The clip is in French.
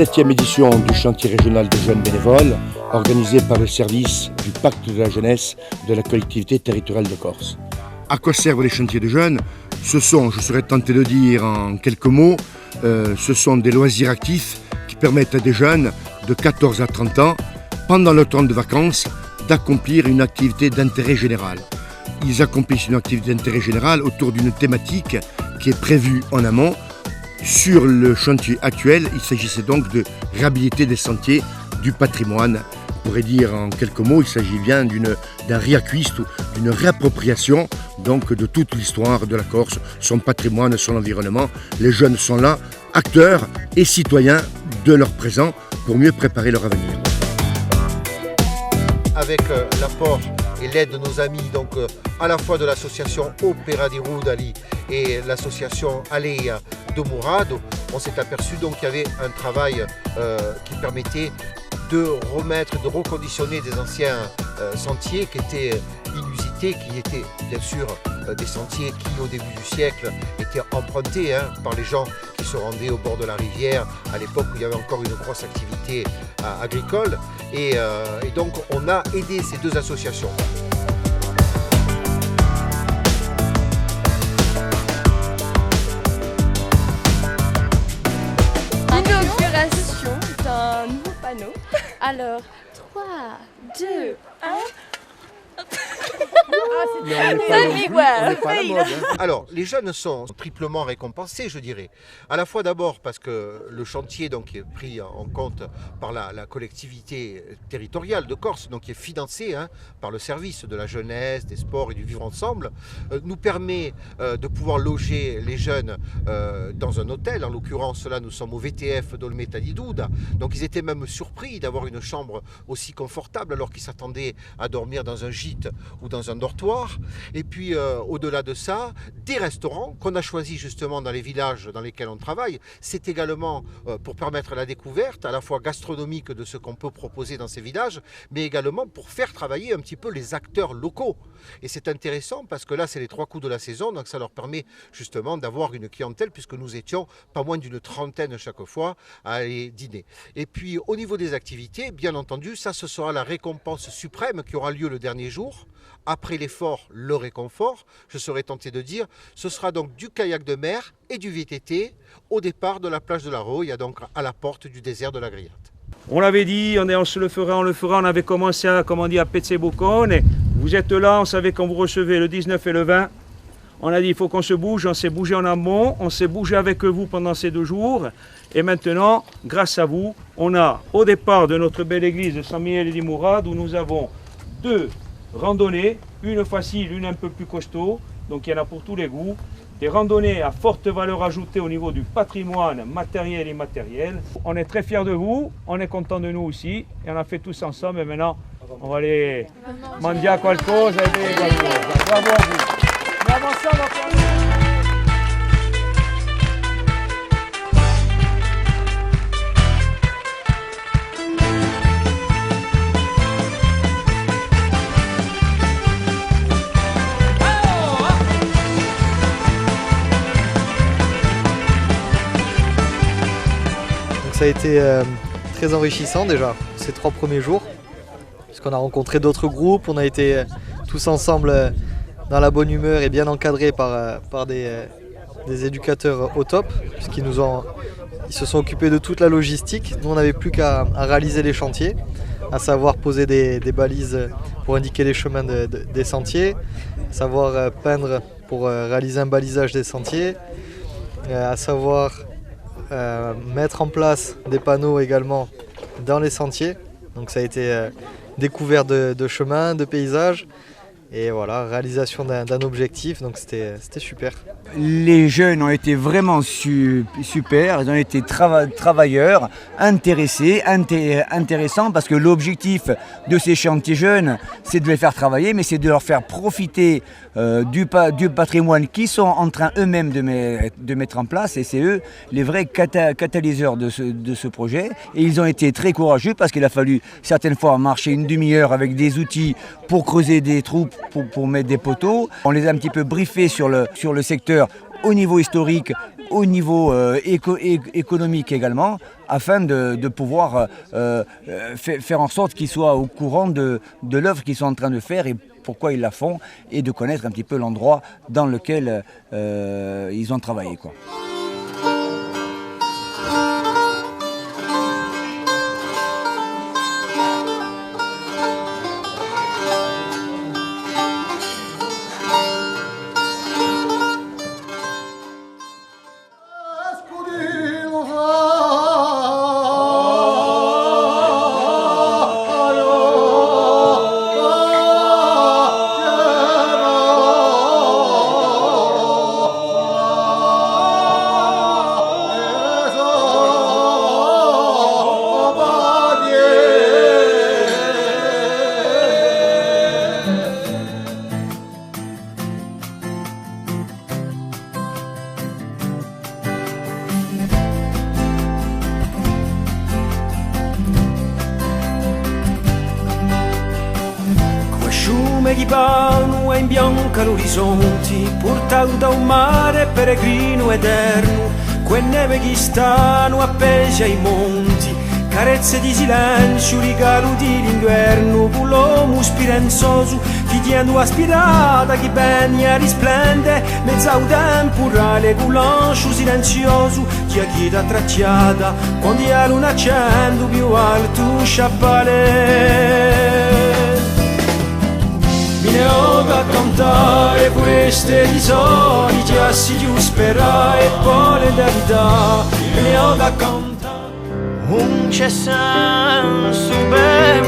7e édition du chantier régional des jeunes bénévoles, organisé par le service du pacte de la jeunesse de la collectivité territoriale de Corse. À quoi servent les chantiers de jeunes? Ce sont, je serais tenté de dire en quelques mots, ce sont des loisirs actifs qui permettent à des jeunes de 14 à 30 ans, pendant leur temps de vacances, d'accomplir une activité d'intérêt général. Ils accomplissent une activité d'intérêt général autour d'une thématique qui est prévue en amont. Sur le chantier actuel, il s'agissait donc de réhabiliter des sentiers du patrimoine. On pourrait dire en quelques mots, il s'agit bien d'un réacquist ou d'une réappropriation donc, de toute l'histoire de la Corse, son patrimoine, son environnement. Les jeunes sont là, acteurs et citoyens de leur présent pour mieux préparer leur avenir. Avec l'apport et l'aide de nos amis, donc à la fois de l'association Opera di Rudali et l'association Alea de Murado, on s'est aperçu donc qu'il y avait un travail qui permettait de remettre, de reconditionner des anciens sentiers qui étaient inusités, qui étaient bien sûr des sentiers qui au début du siècle étaient empruntés par les gens qui se rendaient au bord de la rivière à l'époque où il y avait encore une grosse activité agricole et donc on a aidé ces deux associations. Inauguration d'un nouveau panneau. Alors, 3, 2, 1... Alors, les jeunes sont triplement récompensés, je dirais. À la fois d'abord parce que le chantier donc, est pris en compte par la collectivité territoriale de Corse, donc qui est financé par le service de la jeunesse, des sports et du vivre ensemble, nous permet de pouvoir loger les jeunes dans un hôtel. En l'occurrence, là, nous sommes au VTF d'Olmetta di Duda. Donc, ils étaient même surpris d'avoir une chambre aussi confortable alors qu'ils s'attendaient à dormir dans un gîte ou dans un dortoir. Et puis au-delà de ça, des restaurants qu'on a choisis justement dans les villages dans lesquels on travaille. C'est également pour permettre la découverte à la fois gastronomique de ce qu'on peut proposer dans ces villages, mais également pour faire travailler un petit peu les acteurs locaux. Et c'est intéressant parce que là c'est les 3 coups de la saison, donc ça leur permet justement d'avoir une clientèle puisque nous étions pas moins d'une trentaine chaque fois à aller dîner. Et puis au niveau des activités, bien entendu, ça ce sera la récompense suprême qui aura lieu le dernier jour. Après l'effort, le réconfort, je serais tenté de dire, ce sera donc du kayak de mer et du VTT au départ de la plage de la Roya, donc à la porte du désert de la Griate. On l'avait dit, on se le fera, on avait commencé à, comme on dit, à Pezze Boccone. Vous êtes là, on savait qu'on vous recevait le 19 et le 20. On a dit il faut qu'on se bouge, on s'est bougé en amont, on s'est bougé avec vous pendant ces 2 jours. Et maintenant, grâce à vous, on a au départ de notre belle église de San Michele di Murado où nous avons 2 randonnées, une facile, une un peu plus costaud, donc il y en a pour tous les goûts. Des randonnées à forte valeur ajoutée au niveau du patrimoine matériel et immatériel. On est très fiers de vous, on est content de nous aussi, et on a fait tous ensemble, et maintenant on va aller manger qualcosa e bere qualcosa. Bravo à vous. Mais avant ça, on va faire... Ça a été très enrichissant déjà, ces 3 premiers jours, puisqu'on a rencontré d'autres groupes, on a été tous ensemble dans la bonne humeur et bien encadrés par des éducateurs au top, puisqu'ils ils se sont occupés de toute la logistique. Nous on n'avait plus qu'à réaliser les chantiers, à savoir poser des balises pour indiquer les chemins des sentiers, à savoir peindre pour réaliser un balisage des sentiers, à savoir mettre en place des panneaux également dans les sentiers. Donc ça a été découverte de chemins, de paysages et voilà, réalisation d'un objectif, donc c'était super. Les jeunes ont été vraiment super, ils ont été travailleurs, intéressés, intéressants parce que l'objectif de ces chantiers jeunes, c'est de les faire travailler, mais c'est de leur faire profiter du patrimoine qu'ils sont en train eux-mêmes de mettre en place, et c'est eux les vrais catalyseurs de ce projet. Et ils ont été très courageux parce qu'il a fallu certaines fois marcher une demi-heure avec des outils pour creuser des trous, pour mettre des poteaux. On les a un petit peu briefés sur le secteur au niveau historique, au niveau économique également, afin de pouvoir faire en sorte qu'ils soient au courant de l'œuvre qu'ils sont en train de faire et pourquoi ils la font, et de connaître un petit peu l'endroit dans lequel ils ont travaillé, quoi. Di pano e in bianca l'orizzonti, portato da un mare peregrino eterno, quelle neve che stanno appese ai monti, carezze di silenzio, regalo di l'inverno, con l'uomo spirenzoso, chiedendo aspirata che begna risplende, mezza un temporale, con l'ancio silenzioso, che chiede tracciata, quando la luna accende più alto sciappale. Mi ne ho a cantare queste risoni, ti assidio sperare e poi le verità. Mi ne ho a cantare. Un c'è senso ben